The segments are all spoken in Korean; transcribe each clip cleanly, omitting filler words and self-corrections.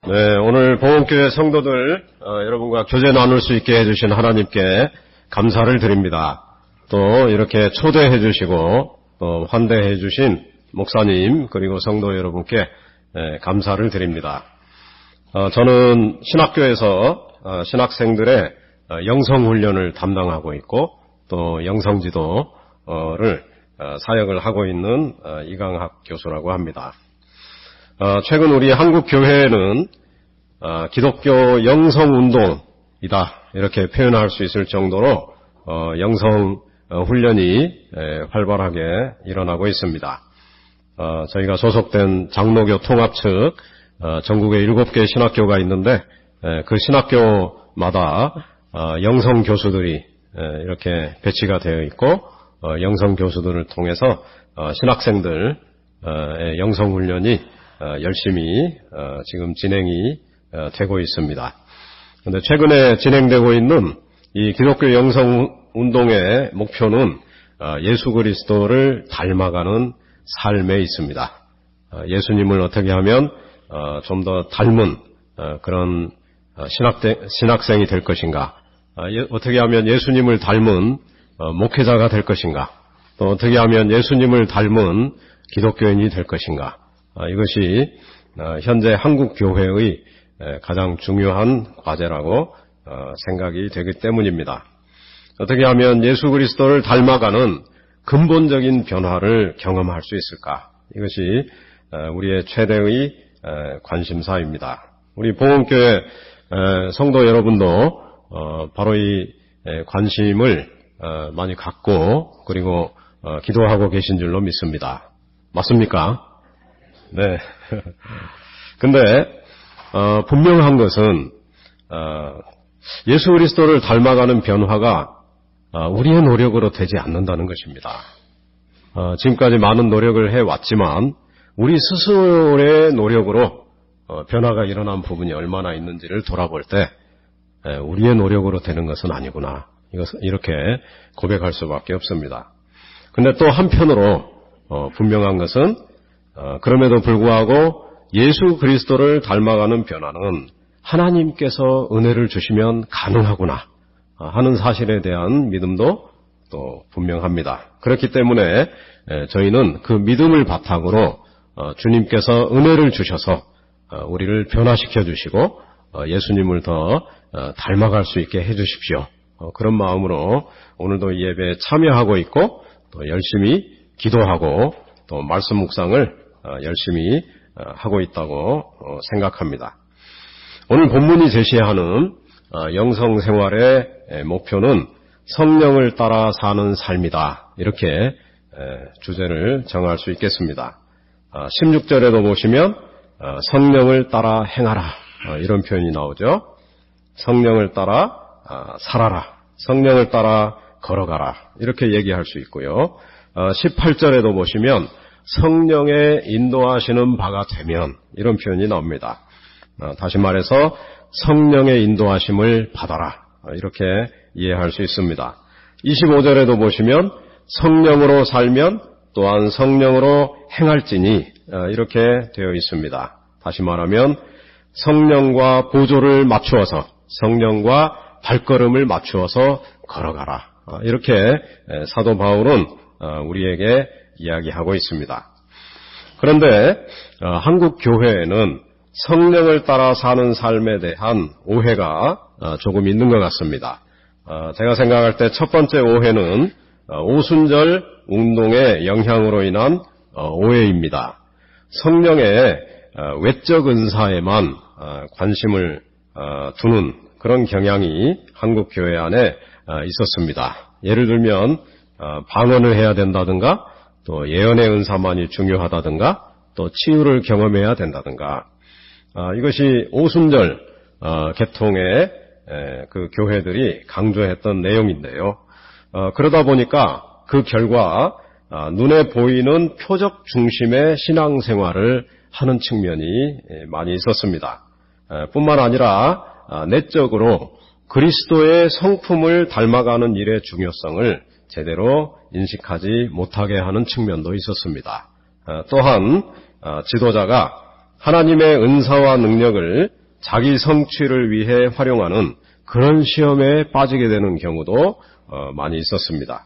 네, 오늘 보험교회 성도들 여러분과 교제 나눌 수 있게 해주신 하나님께 감사를 드립니다. 또 이렇게 초대해 주시고 또 환대해 주신 목사님 그리고 성도 여러분께 감사를 드립니다. 저는 신학교에서 신학생들의 영성훈련을 담당하고 있고 또 영성지도를 사역을 하고 있는 이강학 교수라고 합니다. 최근 우리 한국 교회에는 기독교 영성운동이다 이렇게 표현할 수 있을 정도로 영성 훈련이 활발하게 일어나고 있습니다. 저희가 소속된 장로교 통합 측 전국에 7개 신학교가 있는데 그 신학교마다 영성 교수들이 이렇게 배치가 되어 있고 영성 교수들을 통해서 신학생들의 영성 훈련이 열심히 지금 진행이 되고 있습니다. 그런데 최근에 진행되고 있는 이 기독교 영성운동의 목표는 예수 그리스도를 닮아가는 삶에 있습니다. 예수님을 어떻게 하면 좀 더 닮은 그런 신학생이 될 것인가, 어떻게 하면 예수님을 닮은 목회자가 될 것인가, 또 어떻게 하면 예수님을 닮은 기독교인이 될 것인가, 이것이 현재 한국 교회의 가장 중요한 과제라고 생각이 되기 때문입니다. 어떻게 하면 예수 그리스도를 닮아가는 근본적인 변화를 경험할 수 있을까? 이것이 우리의 최대의 관심사입니다. 우리 보험교회 성도 여러분도 바로 이 관심을 많이 갖고 그리고 기도하고 계신 줄로 믿습니다. 맞습니까? 네. 근데 분명한 것은 예수 그리스도를 닮아가는 변화가 우리의 노력으로 되지 않는다는 것입니다. 지금까지 많은 노력을 해왔지만 우리 스스로의 노력으로 변화가 일어난 부분이 얼마나 있는지를 돌아볼 때 우리의 노력으로 되는 것은 아니구나, 이렇게 고백할 수밖에 없습니다. 근데 또 한편으로 분명한 것은 그럼에도 불구하고 예수 그리스도를 닮아가는 변화는 하나님께서 은혜를 주시면 가능하구나 하는 사실에 대한 믿음도 또 분명합니다. 그렇기 때문에 저희는 그 믿음을 바탕으로 주님께서 은혜를 주셔서 우리를 변화시켜 주시고 예수님을 더 닮아갈 수 있게 해 주십시오. 그런 마음으로 오늘도 이 예배에 참여하고 있고 또 열심히 기도하고 또 말씀 묵상을 열심히 하고 있다고 생각합니다. 오늘 본문이 제시하는 영성생활의 목표는 성령을 따라 사는 삶이다, 이렇게 주제를 정할 수 있겠습니다. 16절에도 보시면 성령을 따라 행하라, 이런 표현이 나오죠. 성령을 따라 살아라, 성령을 따라 걸어가라, 이렇게 얘기할 수 있고요. 18절에도 보시면 성령의 인도하시는 바가 되면, 이런 표현이 나옵니다. 다시 말해서 성령의 인도하심을 받아라, 이렇게 이해할 수 있습니다. 25절에도 보시면 성령으로 살면 또한 성령으로 행할지니, 이렇게 되어 있습니다. 다시 말하면 성령과 보조를 맞추어서, 성령과 발걸음을 맞추어서 걸어가라, 이렇게 사도 바울은 우리에게 이야기하고 있습니다. 그런데 한국 교회에는 성령을 따라 사는 삶에 대한 오해가 조금 있는 것 같습니다. 제가 생각할 때 첫 번째 오해는 오순절 운동의 영향으로 인한 오해입니다. 성령의 외적 은사에만 관심을 두는 그런 경향이 한국 교회 안에 있었습니다. 예를 들면 방언을 해야 된다든가, 또 예언의 은사만이 중요하다든가, 또 치유를 경험해야 된다든가, 이것이 오순절 계통의 그 교회들이 강조했던 내용인데요. 그러다 보니까 그 결과 눈에 보이는 표적 중심의 신앙생활을 하는 측면이 많이 있었습니다. 뿐만 아니라 내적으로 그리스도의 성품을 닮아가는 일의 중요성을 제대로 인식하지 못하게 하는 측면도 있었습니다. 또한 지도자가 하나님의 은사와 능력을 자기 성취를 위해 활용하는 그런 시험에 빠지게 되는 경우도 많이 있었습니다.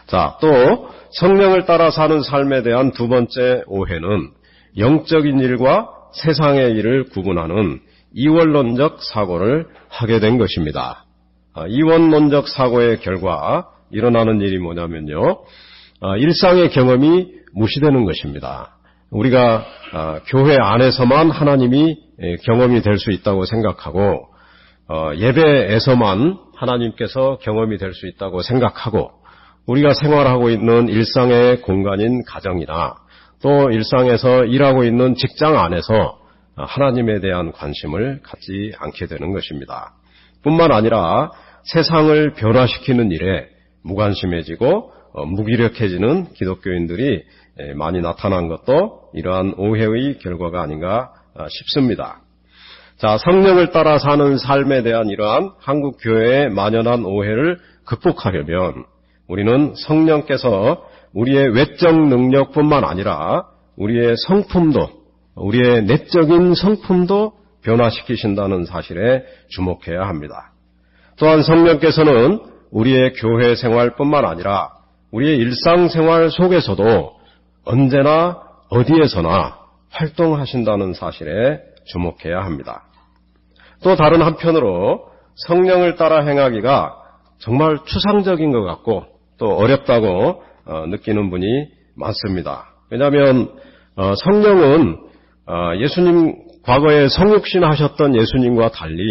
자, 또 성령을 따라 사는 삶에 대한 두 번째 오해는 영적인 일과 세상의 일을 구분하는 이원론적 사고를 하게 된 것입니다. 이원론적 사고의 결과 일어나는 일이 뭐냐면요, 일상의 경험이 무시되는 것입니다. 우리가 교회 안에서만 하나님이 경험이 될 수 있다고 생각하고 예배에서만 하나님께서 경험이 될 수 있다고 생각하고 우리가 생활하고 있는 일상의 공간인 가정이나 또 일상에서 일하고 있는 직장 안에서 하나님에 대한 관심을 갖지 않게 되는 것입니다. 뿐만 아니라 세상을 변화시키는 일에 무관심해지고 무기력해지는 기독교인들이 많이 나타난 것도 이러한 오해의 결과가 아닌가 싶습니다. 자, 성령을 따라 사는 삶에 대한 이러한 한국 교회의 만연한 오해를 극복하려면 우리는 성령께서 우리의 외적 능력뿐만 아니라 우리의 성품도, 우리의 내적인 성품도 변화시키신다는 사실에 주목해야 합니다. 또한 성령께서는 우리의 교회 생활뿐만 아니라 우리의 일상생활 속에서도 언제나 어디에서나 활동하신다는 사실에 주목해야 합니다. 또 다른 한편으로 성령을 따라 행하기가 정말 추상적인 것 같고 또 어렵다고 느끼는 분이 많습니다. 왜냐하면 성령은 예수님 과거에 성육신 하셨던 예수님과 달리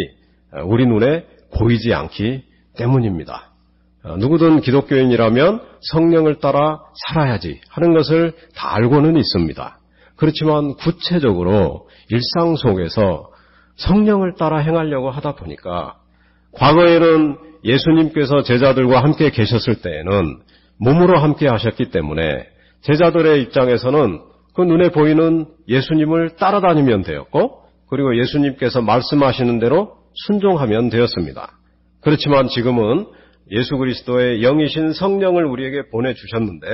우리 눈에 보이지 않기 때문입니다. 누구든 기독교인이라면 성령을 따라 살아야지 하는 것을 다 알고는 있습니다. 그렇지만 구체적으로 일상 속에서 성령을 따라 행하려고 하다 보니까 과거에는 예수님께서 제자들과 함께 계셨을 때에는 몸으로 함께 하셨기 때문에 제자들의 입장에서는 그 눈에 보이는 예수님을 따라다니면 되었고 그리고 예수님께서 말씀하시는 대로 순종하면 되었습니다. 그렇지만 지금은 예수 그리스도의 영이신 성령을 우리에게 보내주셨는데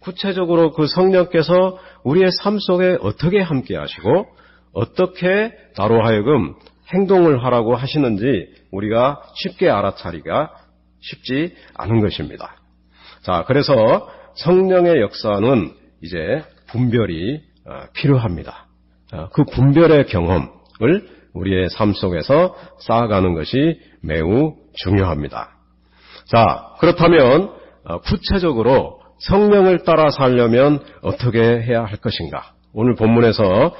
구체적으로 그 성령께서 우리의 삶 속에 어떻게 함께 하시고 어떻게 나로 하여금 행동을 하라고 하시는지 우리가 쉽게 알아차리기가 쉽지 않은 것입니다. 자, 그래서 성령의 역사는 이제 분별이 필요합니다. 그 분별의 경험을 우리의 삶 속에서 쌓아가는 것이 매우 중요합니다. 자, 그렇다면 구체적으로 성령을 따라 살려면 어떻게 해야 할 것인가? 오늘 본문에서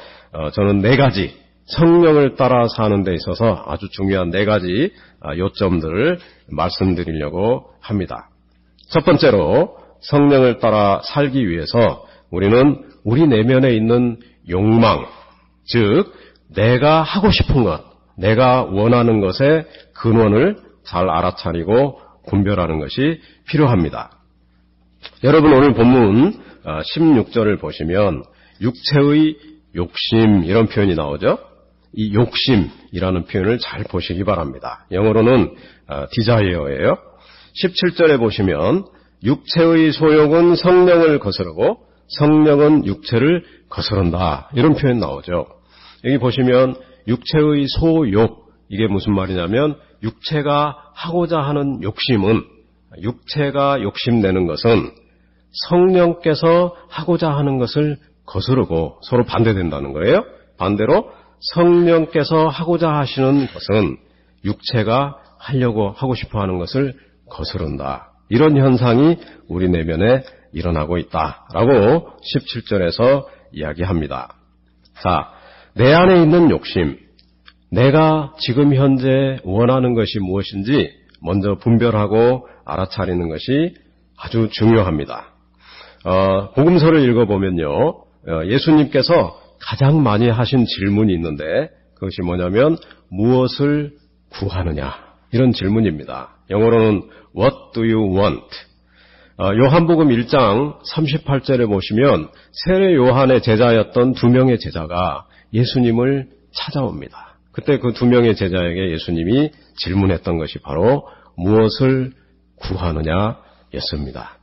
저는 4가지 성령을 따라 사는 데 있어서 아주 중요한 4가지 요점들을 말씀드리려고 합니다. 첫 번째로 성령을 따라 살기 위해서 우리는 우리 내면에 있는 욕망, 즉 내가 하고 싶은 것, 내가 원하는 것의 근원을 잘 알아차리고 분별하는 것이 필요합니다. 여러분 오늘 본문 16절을 보시면 육체의 욕심 이런 표현이 나오죠. 이 욕심이라는 표현을 잘 보시기 바랍니다. 영어로는 desire예요. 17절에 보시면 육체의 소욕은 성령을 거스르고 성령은 육체를 거스른다 이런 표현 나오죠. 여기 보시면 육체의 소욕 이게 무슨 말이냐면 육체가 하고자 하는 욕심은 육체가 욕심내는 것은 성령께서 하고자 하는 것을 거스르고 서로 반대된다는 거예요. 반대로 성령께서 하고자 하시는 것은 육체가 하고 싶어 하는 것을 거스른다. 이런 현상이 우리 내면에 일어나고 있다라고 17절에서 이야기합니다. 자, 내 안에 있는 욕심, 내가 지금 현재 원하는 것이 무엇인지 먼저 분별하고 알아차리는 것이 아주 중요합니다. 복음서를 읽어보면요, 예수님께서 가장 많이 하신 질문이 있는데 그것이 뭐냐면 무엇을 구하느냐 이런 질문입니다. 영어로는 What do you want? 요한복음 1장 38절에 보시면 세례 요한의 제자였던 2명의 제자가 예수님을 찾아옵니다. 그때 그 2명의 제자에게 예수님이 질문했던 것이 바로 무엇을 구하느냐였습니다.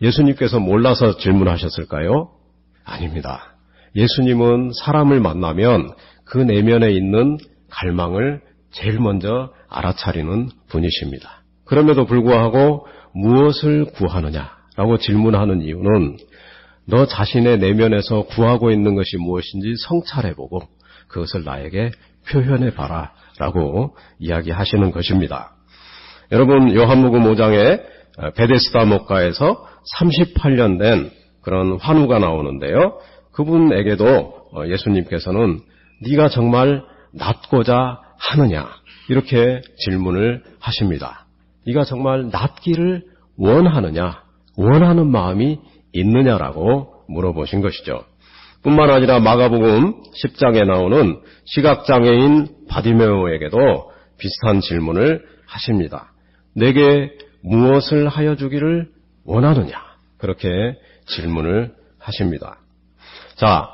예수님께서 몰라서 질문하셨을까요? 아닙니다. 예수님은 사람을 만나면 그 내면에 있는 갈망을 제일 먼저 알아차리는 분이십니다. 그럼에도 불구하고 무엇을 구하느냐라고 질문하는 이유는 너 자신의 내면에서 구하고 있는 것이 무엇인지 성찰해보고 그것을 나에게 표현해봐라 라고 이야기하시는 것입니다. 여러분, 요한복음 5장에 베데스다 목가에서 38년 된 그런 환우가 나오는데요. 그분에게도 예수님께서는 네가 정말 낫고자 하느냐 이렇게 질문을 하십니다. 네가 정말 낫기를 원하느냐, 원하는 마음이 있느냐라고 물어보신 것이죠. 뿐만 아니라 마가복음 10장에 나오는 시각장애인 바디메오에게도 비슷한 질문을 하십니다. 내게 무엇을 하여 주기를 원하느냐? 그렇게 질문을 하십니다. 자,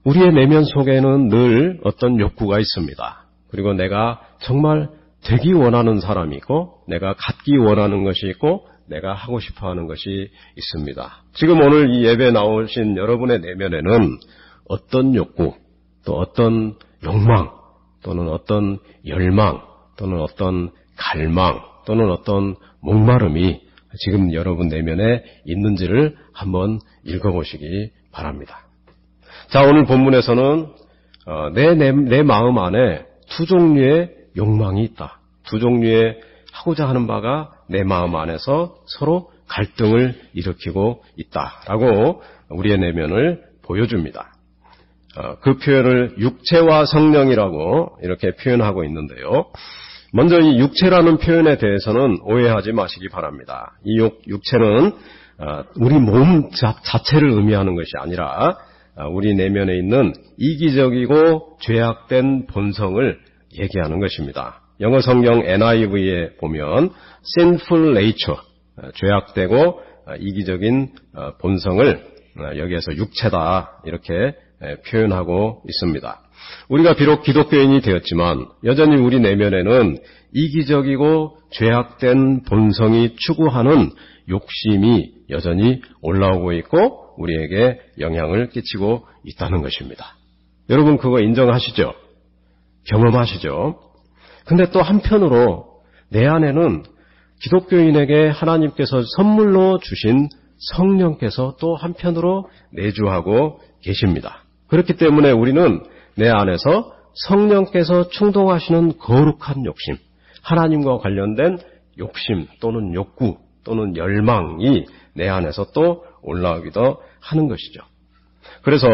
우리의 내면 속에는 늘 어떤 욕구가 있습니다. 그리고 내가 정말 되기 원하는 사람이 있고 내가 갖기 원하는 것이 있고 내가 하고 싶어하는 것이 있습니다. 지금 오늘 이 예배에 나오신 여러분의 내면에는 어떤 욕구, 또 어떤 욕망, 또는 어떤 열망, 또는 어떤 갈망, 또는 어떤 목마름이 지금 여러분 내면에 있는지를 한번 읽어보시기 바랍니다. 자, 오늘 본문에서는 내 마음 안에 두 종류의 욕망이 있다. 두 종류의 하고자 하는 바가 내 마음 안에서 서로 갈등을 일으키고 있다라고 우리의 내면을 보여줍니다. 그 표현을 육체와 성령이라고 이렇게 표현하고 있는데요. 먼저 이 육체라는 표현에 대해서는 오해하지 마시기 바랍니다. 이 육체는 우리 몸 자체를 의미하는 것이 아니라 우리 내면에 있는 이기적이고 죄악된 본성을 얘기하는 것입니다. 영어 성경 NIV에 보면 sinful nature, 죄악되고 이기적인 본성을 여기에서 육체다 이렇게 표현하고 있습니다. 우리가 비록 기독교인이 되었지만 여전히 우리 내면에는 이기적이고 죄악된 본성이 추구하는 욕심이 여전히 올라오고 있고 우리에게 영향을 끼치고 있다는 것입니다. 여러분 그거 인정하시죠? 경험하시죠? 근데 또 한편으로 내 안에는 기독교인에게 하나님께서 선물로 주신 성령께서 또 한편으로 내주하고 계십니다. 그렇기 때문에 우리는 내 안에서 성령께서 충동하시는 거룩한 욕심, 하나님과 관련된 욕심 또는 욕구 또는 열망이 내 안에서 또 올라오기도 하는 것이죠. 그래서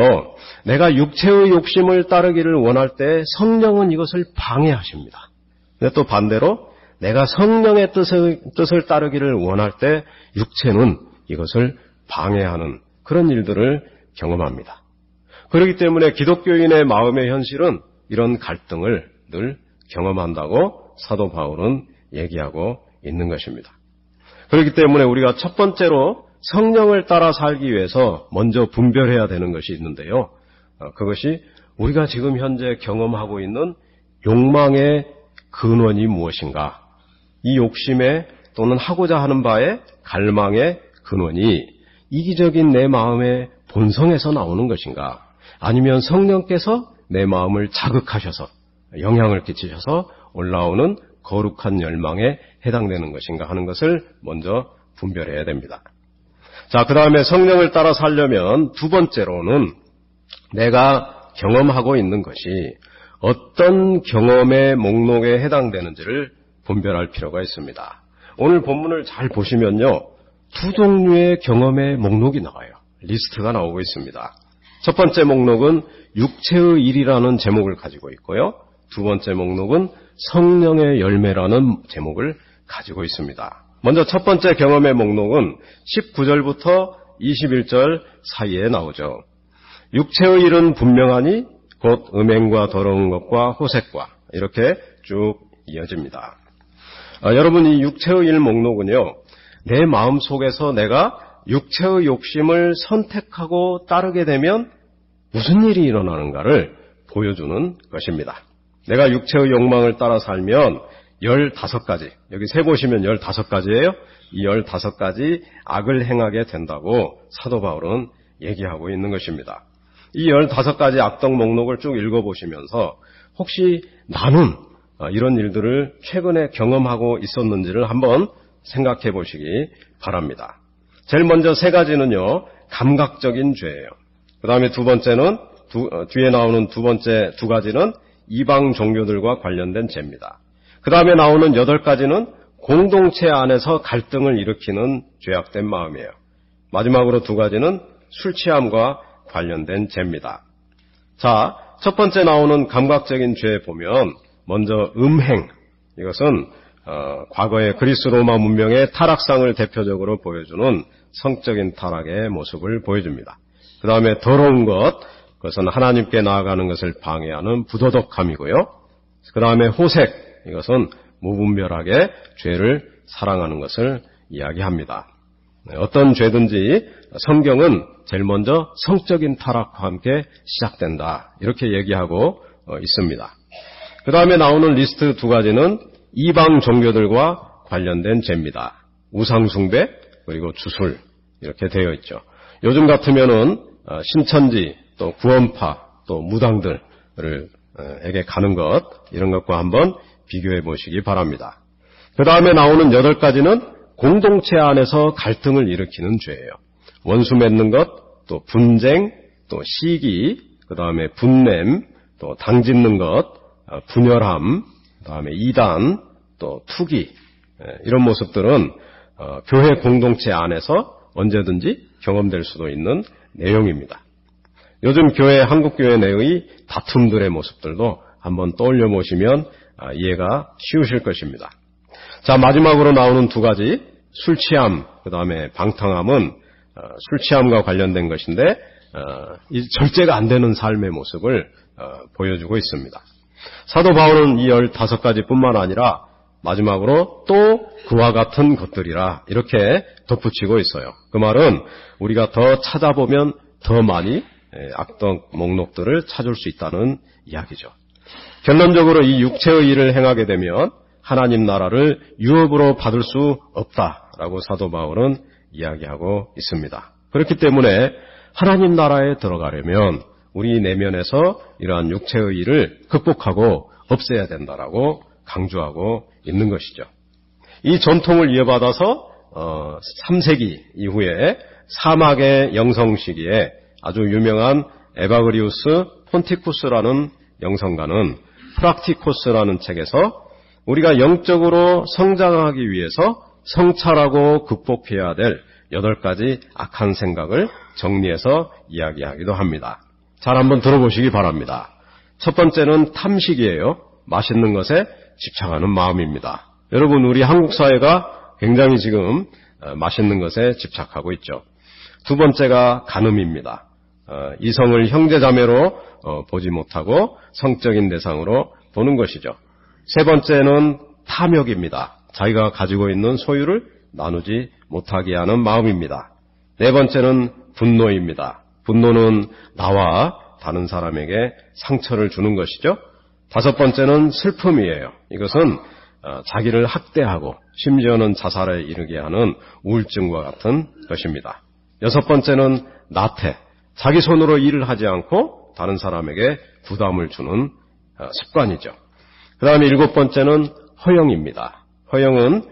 내가 육체의 욕심을 따르기를 원할 때 성령은 이것을 방해하십니다. 근데 또 반대로 내가 성령의 뜻을 따르기를 원할 때 육체는 이것을 방해하는 그런 일들을 경험합니다. 그렇기 때문에 기독교인의 마음의 현실은 이런 갈등을 늘 경험한다고 사도 바울은 얘기하고 있는 것입니다. 그렇기 때문에 우리가 첫 번째로 성령을 따라 살기 위해서 먼저 분별해야 되는 것이 있는데요. 그것이 우리가 지금 현재 경험하고 있는 욕망의 근원이 무엇인가? 이 욕심의 또는 하고자 하는 바의 갈망의 근원이 이기적인 내 마음의 본성에서 나오는 것인가? 아니면 성령께서 내 마음을 자극하셔서 영향을 끼치셔서 올라오는 거룩한 열망에 해당되는 것인가 하는 것을 먼저 분별해야 됩니다. 자, 그 다음에 성령을 따라 살려면 두 번째로는 내가 경험하고 있는 것이 어떤 경험의 목록에 해당되는지를 분별할 필요가 있습니다. 오늘 본문을 잘 보시면요. 두 종류의 경험의 목록이 나와요. 리스트가 나오고 있습니다. 첫 번째 목록은 육체의 일이라는 제목을 가지고 있고요. 두 번째 목록은 성령의 열매라는 제목을 가지고 있습니다. 먼저 첫 번째 경험의 목록은 19절부터 21절 사이에 나오죠. 육체의 일은 분명하니 곧 음행과 더러운 것과 호색과 이렇게 쭉 이어집니다. 여러분 이 육체의 일 목록은요. 내 마음 속에서 내가 육체의 욕심을 선택하고 따르게 되면 무슨 일이 일어나는가를 보여주는 것입니다. 내가 육체의 욕망을 따라 살면 15가지, 여기 세보시면 15가지예요. 이 15가지 악을 행하게 된다고 사도 바울은 얘기하고 있는 것입니다. 이 15가지 악덕 목록을 쭉 읽어보시면서 혹시 나는 이런 일들을 최근에 경험하고 있었는지를 한번 생각해 보시기 바랍니다. 제일 먼저 3가지는요, 감각적인 죄예요. 그 다음에 두 번째는, 뒤에 나오는 두 번째 2가지는 이방 종교들과 관련된 죄입니다. 그 다음에 나오는 8가지는 공동체 안에서 갈등을 일으키는 죄악된 마음이에요. 마지막으로 2가지는 술 취함과 관련된 죄입니다. 자, 첫 번째 나오는 감각적인 죄에 보면 먼저 음행, 이것은 과거의 그리스 로마 문명의 타락상을 대표적으로 보여주는 성적인 타락의 모습을 보여줍니다. 그 다음에 더러운 것, 그것은 하나님께 나아가는 것을 방해하는 부도덕함이고요. 그 다음에 호색, 이것은 무분별하게 죄를 사랑하는 것을 이야기합니다. 어떤 죄든지 성경은 제일 먼저 성적인 타락과 함께 시작된다, 이렇게 얘기하고 있습니다. 그 다음에 나오는 리스트 2가지는 이방 종교들과 관련된 죄입니다. 우상숭배 그리고 주술, 이렇게 되어 있죠. 요즘 같으면은 신천지 또 구원파 또 무당들에게 가는 것, 이런 것과 한번 비교해 보시기 바랍니다. 그 다음에 나오는 8가지는 공동체 안에서 갈등을 일으키는 죄예요. 원수 맺는 것, 또 분쟁, 또 시기, 그 다음에 분냄, 또 당짓는 것, 분열함, 그 다음에 이단, 또 투기, 이런 모습들은 교회 공동체 안에서 언제든지 경험될 수도 있는 내용입니다. 요즘 한국교회 내의 다툼들의 모습들도 한번 떠올려 보시면 이해가 쉬우실 것입니다. 자, 마지막으로 나오는 2가지, 술 취함, 그 다음에 방탕함은 술 취함과 관련된 것인데 이 절제가 안 되는 삶의 모습을 보여주고 있습니다. 사도 바울은 이 15가지 뿐만 아니라 마지막으로 또 그와 같은 것들이라 이렇게 덧붙이고 있어요. 그 말은 우리가 더 찾아보면 더 많이 악덕 목록들을 찾을 수 있다는 이야기죠. 결론적으로 이 육체의 일을 행하게 되면 하나님 나라를 유업으로 받을 수 없다라고 사도 바울은 이야기하고 있습니다. 그렇기 때문에 하나님 나라에 들어가려면 우리 내면에서 이러한 육체의 일을 극복하고 없애야 된다라고 강조하고 있는 것이죠. 이 전통을 이어받아서 3세기 이후에 사막의 영성 시기에 아주 유명한 에바그리우스 폰티쿠스라는 영성가는 프락티코스라는 책에서 우리가 영적으로 성장하기 위해서 성찰하고 극복해야 될 8가지 악한 생각을 정리해서 이야기하기도 합니다. 잘 한번 들어보시기 바랍니다. 첫 번째는 탐식이에요. 맛있는 것에 집착하는 마음입니다. 여러분, 우리 한국 사회가 굉장히 지금 맛있는 것에 집착하고 있죠. 두 번째가 간음입니다. 이성을 형제자매로 보지 못하고 성적인 대상으로 보는 것이죠. 세 번째는 탐욕입니다. 자기가 가지고 있는 소유를 나누지 못하게 하는 마음입니다. 네 번째는 분노입니다. 분노는 나와 다른 사람에게 상처를 주는 것이죠. 다섯 번째는 슬픔이에요. 이것은 자기를 학대하고 심지어는 자살에 이르게 하는 우울증과 같은 것입니다. 여섯 번째는 나태, 자기 손으로 일을 하지 않고 다른 사람에게 부담을 주는 습관이죠. 그 다음에 일곱 번째는 허영입니다. 허영은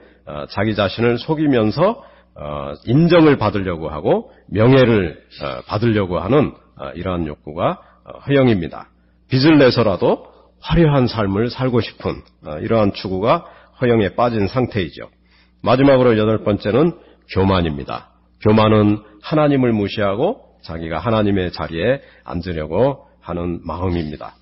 자기 자신을 속이면서 인정을 받으려고 하고 명예를 받으려고 하는 이러한 욕구가 허영입니다. 빚을 내서라도 화려한 삶을 살고 싶은 이러한 추구가 허영에 빠진 상태이죠. 마지막으로 여덟 번째는 교만입니다. 교만은 하나님을 무시하고 자기가 하나님의 자리에 앉으려고 하는 마음입니다.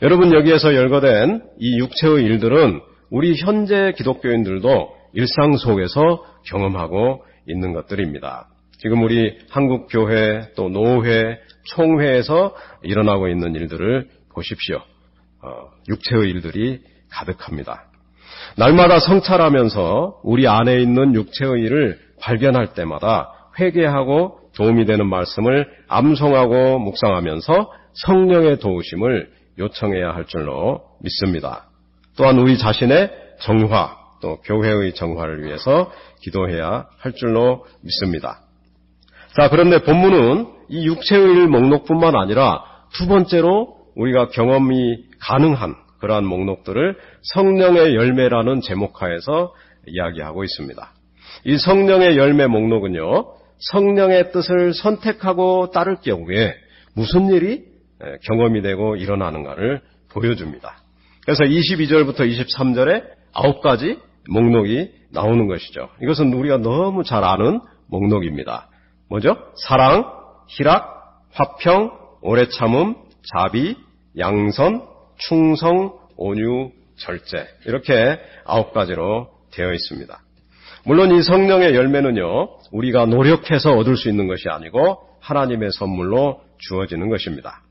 여러분, 여기에서 열거된 이 육체의 일들은 우리 현재 기독교인들도 일상 속에서 경험하고 있는 것들입니다. 지금 우리 한국교회 또 노회, 총회에서 일어나고 있는 일들을 보십시오. 육체의 일들이 가득합니다. 날마다 성찰하면서 우리 안에 있는 육체의 일을 발견할 때마다 회개하고 도움이 되는 말씀을 암송하고 묵상하면서 성령의 도우심을 요청해야 할 줄로 믿습니다. 또한 우리 자신의 정화, 또 교회의 정화를 위해서 기도해야 할 줄로 믿습니다. 자, 그런데 본문은 이 육체의 일 목록뿐만 아니라 두 번째로 우리가 경험이 가능한 그러한 목록들을 성령의 열매라는 제목하에서 이야기하고 있습니다. 이 성령의 열매 목록은요, 성령의 뜻을 선택하고 따를 경우에 무슨 일이 경험이 되고 일어나는가를 보여줍니다. 그래서 22절부터 23절에 9가지 목록이 나오는 것이죠. 이것은 우리가 너무 잘 아는 목록입니다. 뭐죠? 사랑, 희락, 화평, 오래 참음, 자비, 양선, 충성, 온유, 절제, 이렇게 9가지로 되어 있습니다. 물론 이 성령의 열매는요, 우리가 노력해서 얻을 수 있는 것이 아니고 하나님의 선물로 주어지는 것입니다.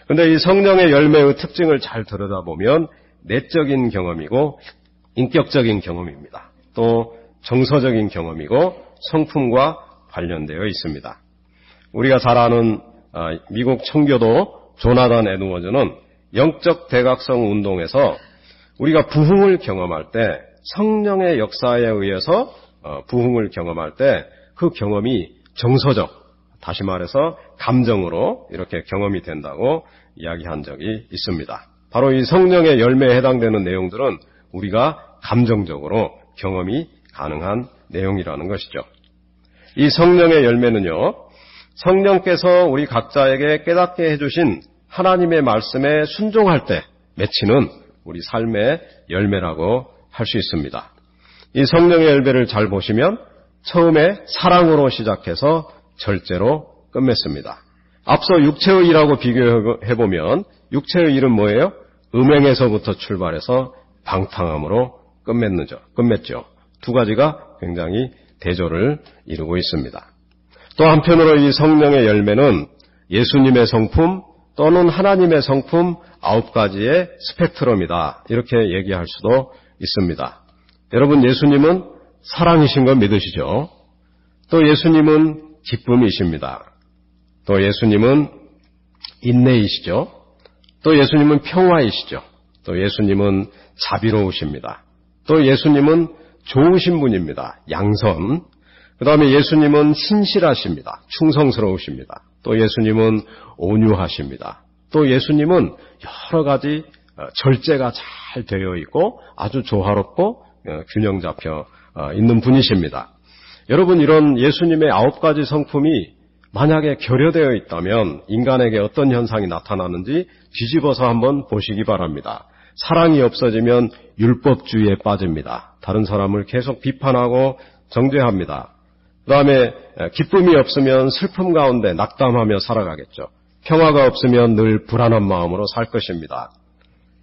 그런데 이 성령의 열매의 특징을 잘 들여다보면 내적인 경험이고 인격적인 경험입니다. 또 정서적인 경험이고 성품과 관련되어 있습니다. 우리가 잘 아는 미국 청교도 조나단 에드워즈는 영적 대각성 운동에서 우리가 부흥을 경험할 때 성령의 역사에 의해서 부흥을 경험할 때 그 경험이 정서적, 다시 말해서 감정으로 이렇게 경험이 된다고 이야기한 적이 있습니다. 바로 이 성령의 열매에 해당되는 내용들은 우리가 감정적으로 경험이 가능한 내용이라는 것이죠. 이 성령의 열매는요, 성령께서 우리 각자에게 깨닫게 해주신 하나님의 말씀에 순종할 때 맺히는 우리 삶의 열매라고 할 수 있습니다. 이 성령의 열매를 잘 보시면 처음에 사랑으로 시작해서 절제로 끝맺습니다. 앞서 육체의 일하고 비교해보면 육체의 일은 뭐예요? 음행에서부터 출발해서 방탕함으로 끝맺죠. 두 가지가 굉장히 대조를 이루고 있습니다. 또 한편으로 이 성령의 열매는 예수님의 성품 또는 하나님의 성품 9가지의 스펙트럼이다. 이렇게 얘기할 수도 있습니다. 여러분, 예수님은 사랑이신 거 믿으시죠? 또 예수님은 기쁨이십니다. 또 예수님은 인내이시죠? 또 예수님은 평화이시죠? 또 예수님은 자비로우십니다. 또 예수님은 좋으신 분입니다. 양선. 그 다음에 예수님은 신실하십니다. 충성스러우십니다. 또 예수님은 온유하십니다. 또 예수님은 여러 가지 절제가 잘 되어 있고 아주 조화롭고 균형 잡혀 있는 분이십니다. 여러분, 이런 예수님의 9가지 성품이 만약에 결여되어 있다면 인간에게 어떤 현상이 나타나는지 뒤집어서 한번 보시기 바랍니다. 사랑이 없어지면 율법주의에 빠집니다. 다른 사람을 계속 비판하고 정죄합니다. 그 다음에 기쁨이 없으면 슬픔 가운데 낙담하며 살아가겠죠. 평화가 없으면 늘 불안한 마음으로 살 것입니다.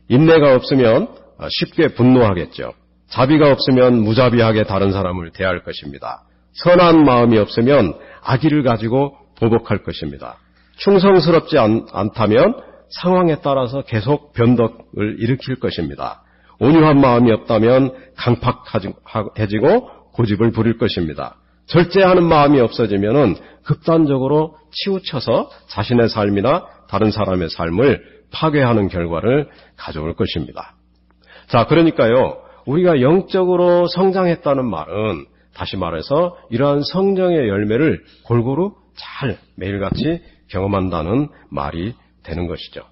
인내가 없으면 쉽게 분노하겠죠. 자비가 없으면 무자비하게 다른 사람을 대할 것입니다. 선한 마음이 없으면 악의를 가지고 보복할 것입니다. 충성스럽지 않다면 상황에 따라서 계속 변덕을 일으킬 것입니다. 온유한 마음이 없다면 강팍해지고 고집을 부릴 것입니다. 절제하는 마음이 없어지면 극단적으로 치우쳐서 자신의 삶이나 다른 사람의 삶을 파괴하는 결과를 가져올 것입니다. 자, 그러니까요, 우리가 영적으로 성장했다는 말은 다시 말해서 이러한 성령의 열매를 골고루 잘 매일같이 경험한다는 말이 되는 것이죠.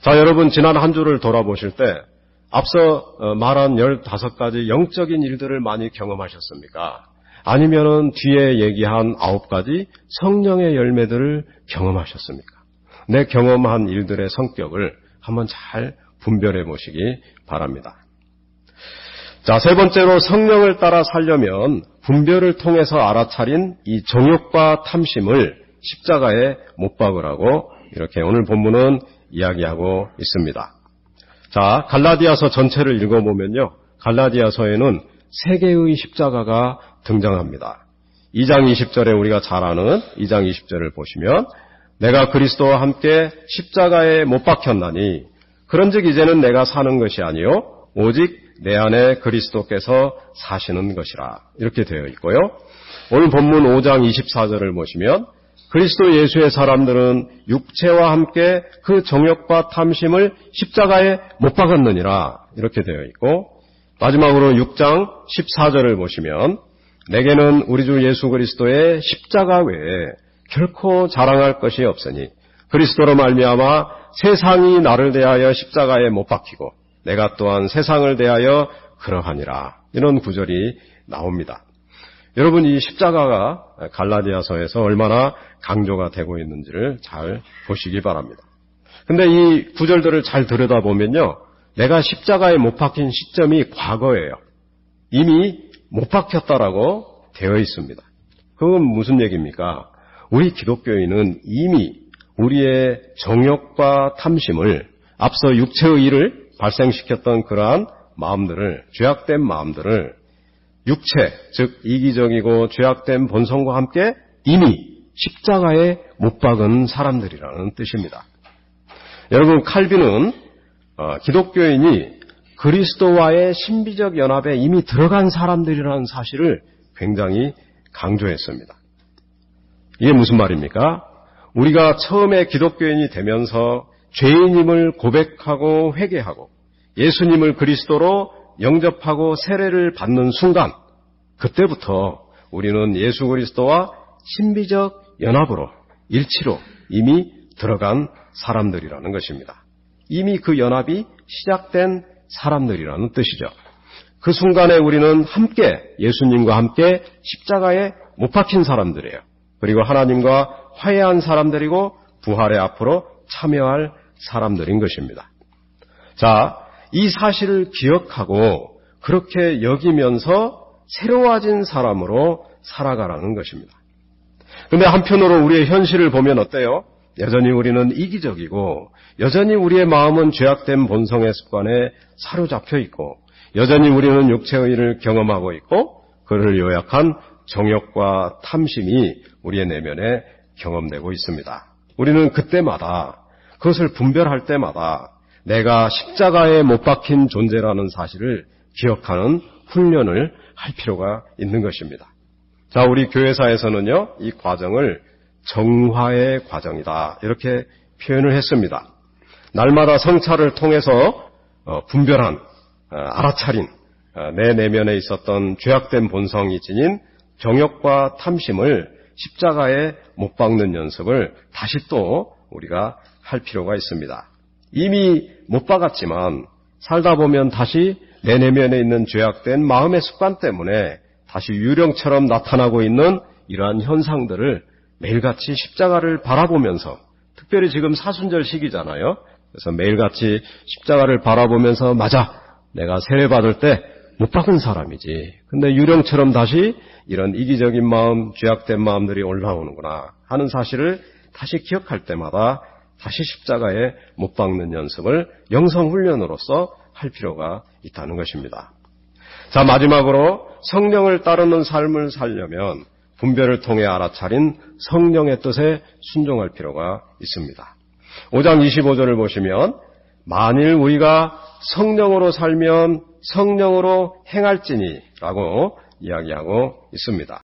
자, 여러분, 지난 한 주를 돌아보실 때 앞서 말한 15가지 영적인 일들을 많이 경험하셨습니까? 아니면은 뒤에 얘기한 9가지 성령의 열매들을 경험하셨습니까? 내 경험한 일들의 성격을 한번 잘 분별해 보시기 바랍니다. 자, 세 번째로 성령을 따라 살려면 분별을 통해서 알아차린 이 정욕과 탐심을 십자가에 못 박으라고 이렇게 오늘 본문은 이야기하고 있습니다. 자, 갈라디아서 전체를 읽어보면요, 갈라디아서에는 3개의 십자가가 등장합니다. 2장 20절에 우리가 잘 아는 2장 20절을 보시면 내가 그리스도와 함께 십자가에 못 박혔나니 그런즉 이제는 내가 사는 것이 아니요 오직 내 안에 그리스도께서 사시는 것이라, 이렇게 되어 있고요. 오늘 본문 5장 24절을 보시면 그리스도 예수의 사람들은 육체와 함께 그 정욕과 탐심을 십자가에 못 박았느니라, 이렇게 되어 있고, 마지막으로 6장 14절을 보시면 내게는 우리 주 예수 그리스도의 십자가 외에 결코 자랑할 것이 없으니 그리스도로 말미암아 세상이 나를 대하여 십자가에 못 박히고 내가 또한 세상을 대하여 그러하니라. 이런 구절이 나옵니다. 여러분, 이 십자가가 갈라디아서에서 얼마나 강조가 되고 있는지를 잘 보시기 바랍니다. 근데 이 구절들을 잘 들여다보면요, 내가 십자가에 못 박힌 시점이 과거예요. 이미 못 박혔다라고 되어 있습니다. 그건 무슨 얘기입니까? 우리 기독교인은 이미 우리의 정욕과 탐심을, 앞서 육체의 일을 발생시켰던 그러한 마음들을, 죄악된 마음들을 육체, 즉 이기적이고 죄악된 본성과 함께 이미 십자가에 못 박은 사람들이라는 뜻입니다. 여러분, 칼빈은 기독교인이 그리스도와의 신비적 연합에 이미 들어간 사람들이라는 사실을 굉장히 강조했습니다. 이게 무슨 말입니까? 우리가 처음에 기독교인이 되면서 죄인임을 고백하고 회개하고 예수님을 그리스도로 영접하고 세례를 받는 순간, 그때부터 우리는 예수 그리스도와 신비적 연합으로, 일치로 이미 들어간 사람들이라는 것입니다. 이미 그 연합이 시작된 사람들이라는 뜻이죠. 그 순간에 우리는 함께, 예수님과 함께 십자가에 못 박힌 사람들이에요. 그리고 하나님과 화해한 사람들이고 부활의 앞으로 참여할 사람들인 것입니다. 자, 이 사실을 기억하고 그렇게 여기면서 새로워진 사람으로 살아가라는 것입니다. 그런데 한편으로 우리의 현실을 보면 어때요? 여전히 우리는 이기적이고 여전히 우리의 마음은 죄악된 본성의 습관에 사로잡혀 있고 여전히 우리는 육체의 일을 경험하고 있고 그를 요약한 정욕과 탐심이 우리의 내면에 경험되고 있습니다. 우리는 그때마다, 그것을 분별할 때마다 내가 십자가에 못 박힌 존재라는 사실을 기억하는 훈련을 할 필요가 있는 것입니다. 자, 우리 교회사에서는요, 이 과정을 정화의 과정이다, 이렇게 표현을 했습니다. 날마다 성찰을 통해서 분별한, 알아차린 내 내면에 있었던 죄악된 본성이 지닌 정욕과 탐심을 십자가에 못 박는 연습을 다시 또 우리가 할 필요가 있습니다. 이미 못 박았지만 살다 보면 다시 내 내면에 있는 죄악된 마음의 습관 때문에 다시 유령처럼 나타나고 있는 이러한 현상들을 매일같이 십자가를 바라보면서, 특별히 지금 사순절 시기잖아요. 그래서 매일같이 십자가를 바라보면서, 맞아, 내가 세례받을 때 못 박은 사람이지. 근데 유령처럼 다시 이런 이기적인 마음, 죄악된 마음들이 올라오는구나 하는 사실을 다시 기억할 때마다 다시 십자가에 못 박는 연습을 영성훈련으로서 할 필요가 있다는 것입니다. 자, 마지막으로 성령을 따르는 삶을 살려면 분별을 통해 알아차린 성령의 뜻에 순종할 필요가 있습니다. 5장 25절을 보시면 만일 우리가 성령으로 살면 성령으로 행할지니 라고 이야기하고 있습니다.